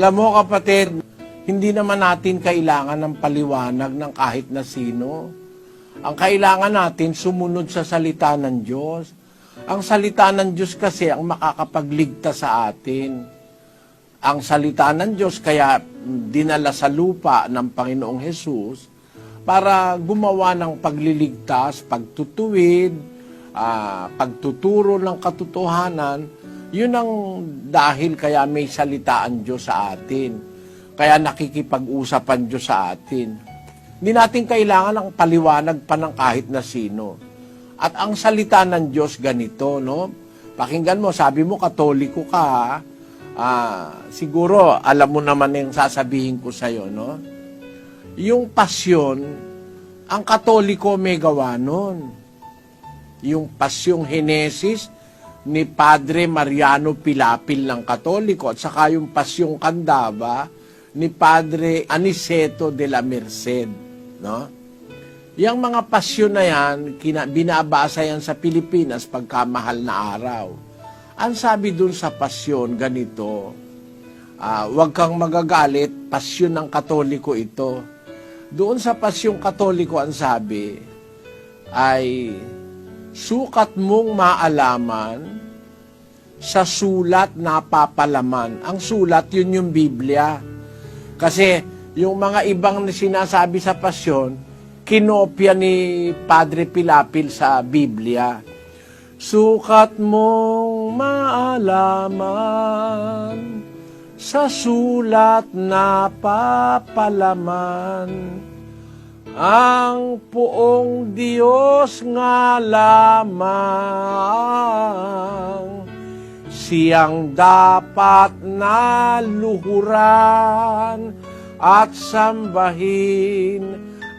Alam mo kapatid, hindi naman natin kailangan ng paliwanag ng kahit na sino. Ang kailangan natin sumunod sa salita ng Diyos. Ang salita ng Diyos kasi ang makakapagligtas sa atin. Ang salita ng Diyos kaya dinala sa lupa ng Panginoong Hesus para gumawa ng pagliligtas, pagtutuwid, pagtuturo ng katotohanan. Yun ang dahil kaya may salita ang Diyos sa atin. Kaya nakikipag-usap ang Diyos sa atin. Hindi natin kailangan ng paliwanag pa ng kahit na sino. At ang salita ng Diyos ganito, no? Pakinggan mo, sabi mo, Katoliko ka, ha? Siguro, alam mo naman yung sasabihin ko sa'yo, no? Yung pasyon, ang Katoliko may gawa nun. Yung pasyong Henesis ni Padre Mariano Pilapil ng Katoliko at saka yung pasyong Candaba ni Padre Aniceto de la Merced, no? Yang mga pasyon na yan, binabasa yan sa Pilipinas pagkamahal na araw. Ang sabi dun sa pasyon, ganito, huwag kang magagalit, pasyon ng Katoliko ito. Doon sa pasyong Katoliko, ang sabi, ay sukat mong maalaman sa sulat na papalaman. Ang sulat, yun yung Biblia. Kasi yung mga ibang sinasabi sa pasyon, kinopya ni Padre Pilapil sa Biblia. Sukat mong maalaman sa sulat na papalaman ang poong Diyos nga lamang siyang dapat na luhuran at sambahin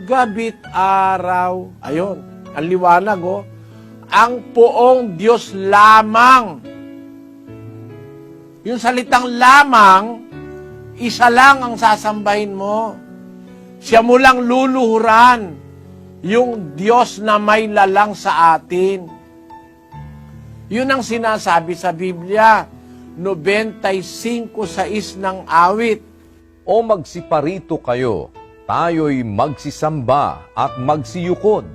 gabit araw. Ayon, ang liwanag, oh. Ang poong Diyos lamang. Yung salitang lamang, isa lang ang sasambahin mo. Siya mo lang luluhuran. Yung Diyos na may lalang sa atin. Yun ang sinasabi sa Biblia. 95:6 ng awit. O magsiparito kayo, tayo'y magsisamba at magsiyukod.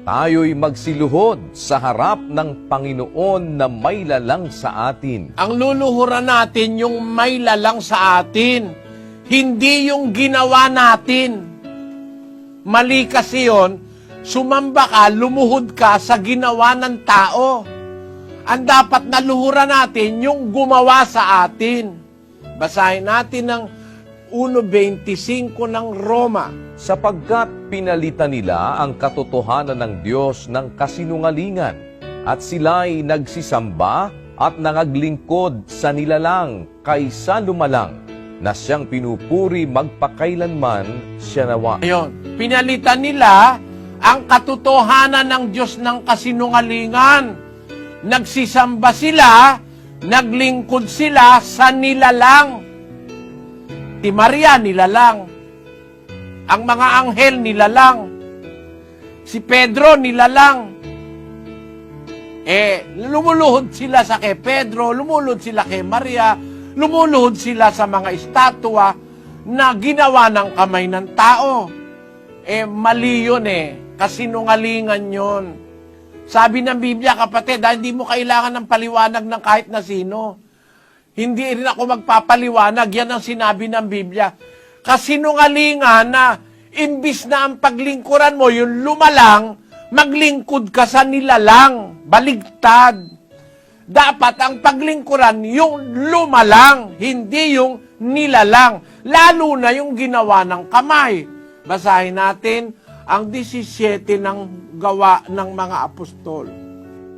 Tayo'y magsiluhod sa harap ng Panginoon na may lalang sa atin. Ang luluhuran natin yung may lalang sa atin, hindi yung ginawa natin. Mali kasi yun, sumamba ka, lumuhod ka sa ginawa ng tao. Ang dapat na luhuran natin yung gumawa sa atin. Basahin natin ng 1:25 ng Roma. Sapagkat pinalitan nila ang katotohanan ng Diyos ng kasinungalingan, at sila'y nagsisamba at nangaglingkod sa nilalang kaysa lumalang, na siyang pinupuri magpakailanman siya nawa. Ayun, pinalitan nila ang katotohanan ng Diyos ng kasinungalingan. Nagsisamba sila, naglingkod sila sa nilalang. Si Maria, nilalang. Ang mga anghel, nilalang. Si Pedro, nilalang. Lumuluhod sila sa kay Pedro, lumuluhod sila kay Maria, lumuluhod sila sa mga estatwa na ginawa ng kamay ng tao. Mali yun kasinungalingan yun. Sabi ng Biblia, kapatid, hindi mo kailangan ng paliwanag ng kahit na sino. Hindi rin ako magpapaliwanag. Yan ang sinabi ng Biblia. Kasinungalingan na imbis na ang paglingkuran mo, yung lumalang, maglingkod ka sa nilalang. Baligtad. Dapat ang paglingkuran, yung lumalang, hindi yung nilalang. Lalo na yung ginawa ng kamay. Basahin natin ang 17 ng gawa ng mga apostol.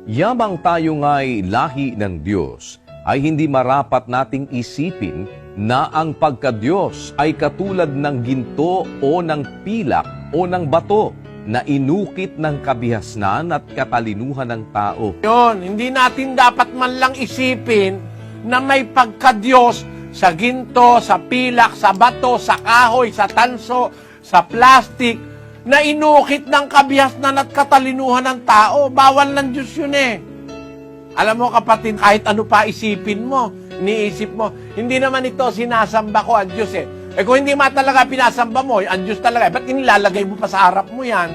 Yamang tayo nga'y lahi ng Diyos, ay hindi marapat nating isipin na ang pagka-Diyos ay katulad ng ginto o ng pilak o ng bato na inukit ng kabihasnan at katalinuhan ng tao. Yun, hindi natin dapat man lang isipin na may pagka-Diyos sa ginto, sa pilak, sa bato, sa kahoy, sa tanso, sa plastic, na inukit ng kabihasnan at katalinuhan ng tao. Bawal ng Diyos yun Alam mo kapatid, kahit ano pa isipin mo, iniisip mo, hindi naman ito sinasamba ko ang Diyos eh. Eh kung hindi man talaga pinasamba mo, ang Diyos talaga, ba't inilalagay mo pa sa harap mo yan?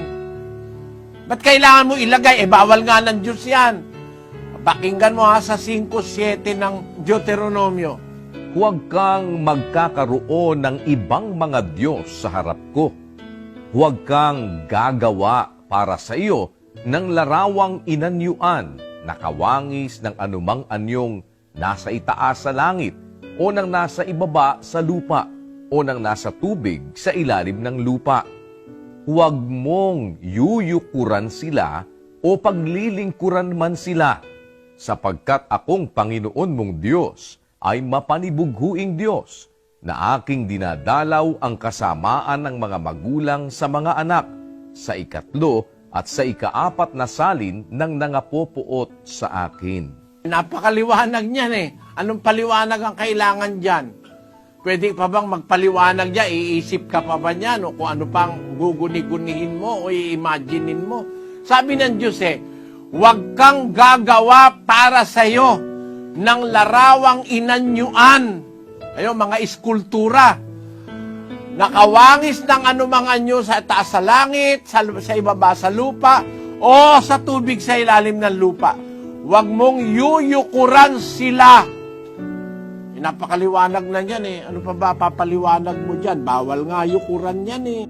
Ba't kailangan mo ilagay? Eh bawal nga ng Diyos yan. Pakinggan mo ha sa 5:7 ng Deuteronomio. Huwag kang magkakaroon ng ibang mga Diyos sa harap ko. Huwag kang gagawa para sa iyo ng larawang inanyuan na kawangis ng anumang anyong nasa itaas sa langit o ng nasa ibaba sa lupa o ng nasa tubig sa ilalim ng lupa. Huwag mong yuyukuran sila o paglilingkuran man sila, sapagkat akong Panginoon mong Diyos ay mapanibughuing Diyos na aking dinadalaw ang kasamaan ng mga magulang sa mga anak sa 3 at sa 4 na salin ng nangapopuot sa akin. Napakaliwanag niyan eh. Anong paliwanag ang kailangan dyan? Pwede pa bang magpaliwanag niya? Iisip ka pa ba niyan? O kung ano pang guguni-gunihin mo o i-imaginein mo? Sabi ng Diyos eh, huwag kang gagawa para sa'yo ng larawang inanyuan. Ayun, mga iskultura. Nakawangis ng anumang anyo sa taas sa langit, sa ibaba sa lupa, o sa tubig sa ilalim ng lupa. Huwag mong yuyukuran sila. Napakaliwanag na yan eh. Ano pa ba papaliwanag mo dyan? Bawal nga yukuran yan eh.